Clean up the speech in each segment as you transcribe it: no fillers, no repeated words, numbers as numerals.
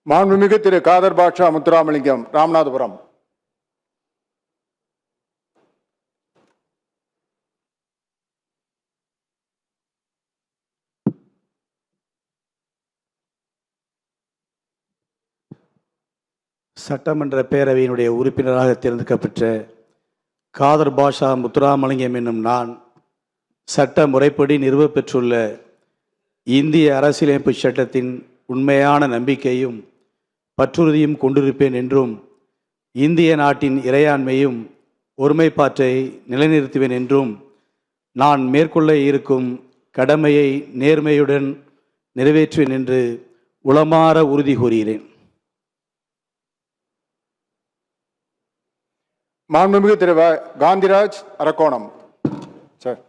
மாண்புமிகு திரு காதர் பாட்ஷா முத்துராமலிங்கம், ராமநாதபுரம். சட்டமன்ற பேரவையினுடைய உறுப்பினராக தேர்ந்தெடுக்கப்பட்ட காதர் பாஷா முத்துராமலிங்கம் என்னும் நான் சட்ட முறைப்படி நிறுவப்பெற்றுள்ள இந்திய அரசியலமைப்பு சட்டத்தின் உண்மையான நம்பிக்கையும் பற்றுறுதியும் கொண்டிருப்பேன் என்றும் இந்திய நாட்டின் இறையாண்மையும் ஒருமைப்பாட்டை நிலைநிறுத்துவேன் என்றும் நான் மேற்கொள்ள இருக்கும் கடமையை நேர்மையுடன் நிறைவேற்றுவேன் என்று உளமாற உறுதி கூறுகிறேன். மாண்புமிகு திரு காந்திராஜ், அரக்கோணம். சார்.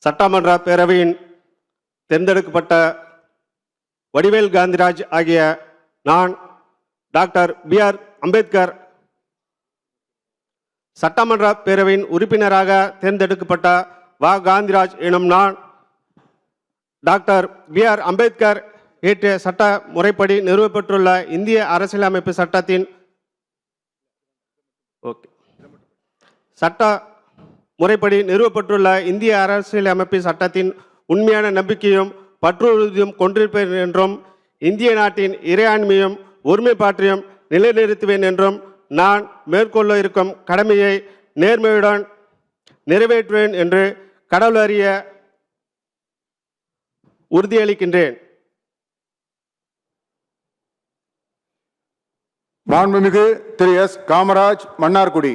சட்டமன்ற பேரவையின் தேர்ந்தெடுக்கப்பட்ட வடிவேல் காந்திராஜ் ஆகிய நான் டாக்டர் B.R. அம்பேத்கர் சட்டமன்ற பேரவையின் உறுப்பினராக தேர்ந்தெடுக்கப்பட்ட காந்திராஜ் எனும் நான் டாக்டர் B.R. அம்பேத்கர் இயற்றிய சட்ட முறைப்படி நிறுவப்பட்டுள்ள இந்திய அரசியலமைப்பு சட்டத்தின் முறைப்படி நிறுவப்பட்டுள்ள இந்திய அரசியலமைப்பு சட்டத்தின் உண்மையான நம்பிக்கையும் பற்றுறுதியும் கொண்டிருப்பேன் என்றும் இந்திய நாட்டின் இறையாண்மையும் ஒருமைப்பாட்டையும் நிலைநிறுத்துவேன் என்றும் நான் மேற்கொள்ள இருக்கும் கடமையை நேர்மையுடன் நிறைவேற்றுவேன் என்று கடவுள் அறிய உறுதியளிக்கின்றேன். மாண்புமிகு திரு S. காமராஜ், மன்னார்குடி.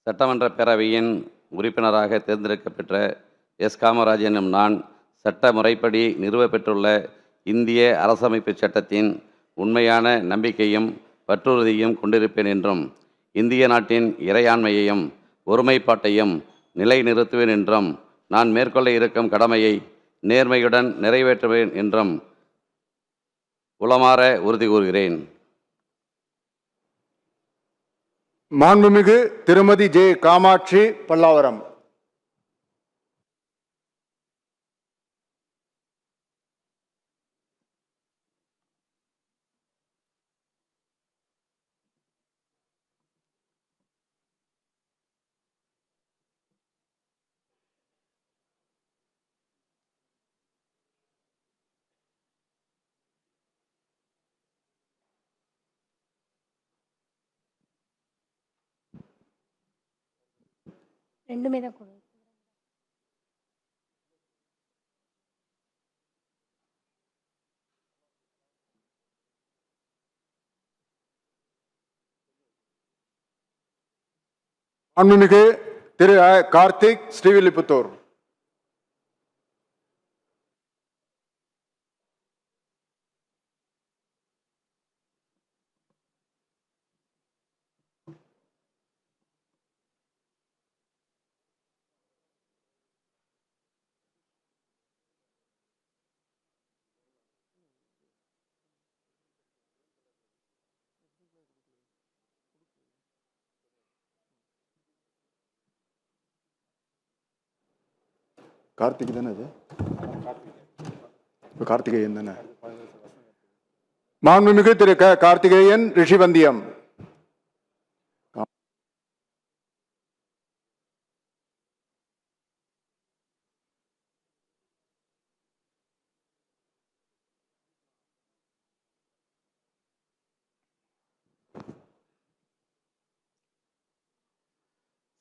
சட்டமன்ற பேரவையின் உறுப்பினராக தேர்ந்தெடுக்கப்பெற்ற S. காமராஜ் எனும் நான் சட்ட முறைப்படி நிறுவப்பெற்றுள்ள இந்திய அரசமைப்பு சட்டத்தின் உண்மையான நம்பிக்கையும் பற்றுறுதியும் கொண்டிருப்பேன் என்றும் இந்திய நாட்டின் இறையாண்மையையும் ஒருமைப்பாட்டையும் நிலைநிறுத்துவேன் என்றும் நான் மேற்கொள்ள இருக்கும் கடமையை நேர்மையுடன் நிறைவேற்றுவேன் என்றும் உளமாற உறுதி கூறுகிறேன். மாண்புமிகு திருமதி J. காமாட்சி, பல்லாவரம். ரெண்டுமே தான் கொடு. மாண்புமிகு திரு கார்த்திக், ஸ்ரீவில்லிபுத்தூர். கார்த்திக் தானே அது? கார்த்திகேயன் தானே? மாண்புமிகு திரு கார்த்திகேயன், ரிஷிவந்தியம்.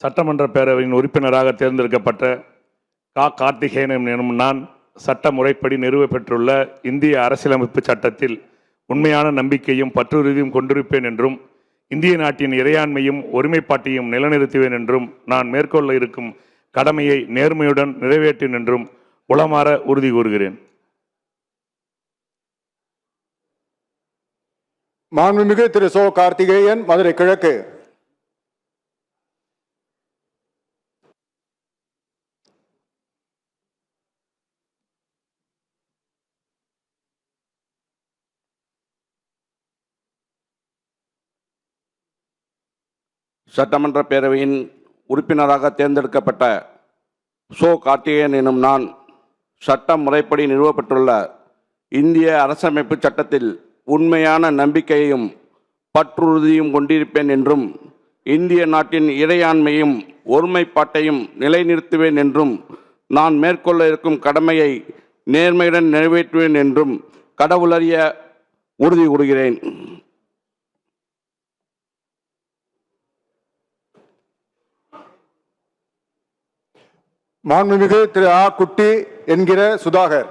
சட்டமன்ற பேரவையின் உறுப்பினராக தேர்ந்தெடுக்கப்பட்ட கார்த்திகேயன் எனும் நான் சட்ட முறைப்படி நிறுவப்பெற்றுள்ள இந்திய அரசியலமைப்பு சட்டத்தில் உண்மையான நம்பிக்கையும் பற்றுறுதியும் கொண்டிருப்பேன் என்றும் இந்திய நாட்டின் இறையாண்மையும் ஒருமைப்பாட்டையும் நிலைநிறுத்துவேன் என்றும் நான் மேற்கொள்ள இருக்கும் கடமையை நேர்மையுடன் நிறைவேற்றேன் என்றும் உளமாற உறுதி கூறுகிறேன். மாண்புமிகு திரு சோ கார்த்திகேயன், மதுரை கிழக்கு. சட்டமன்ற பேரவையின் உறுப்பினராக தேர்ந்தெடுக்கப்பட்ட சோ கார்த்திகேயன் எனும் நான் சட்ட முறைப்படி நிறுவப்பட்டுள்ள இந்திய அரசமைப்பு சட்டத்தில் உண்மையான நம்பிக்கையையும் பற்றுறுதியும் கொண்டிருப்பேன் என்றும் இந்திய நாட்டின் இறையாண்மையும் ஒருமைப்பாட்டையும் நிலைநிறுத்துவேன் என்றும் நான் மேற்கொள்ள இருக்கும் கடமையை நேர்மையுடன் நிறைவேற்றுவேன் என்றும் கடவுளறிய உறுதி கூறுகிறேன். மாண்புமிகு திரு ஆ குட்டி என்கிற சுதாகர்.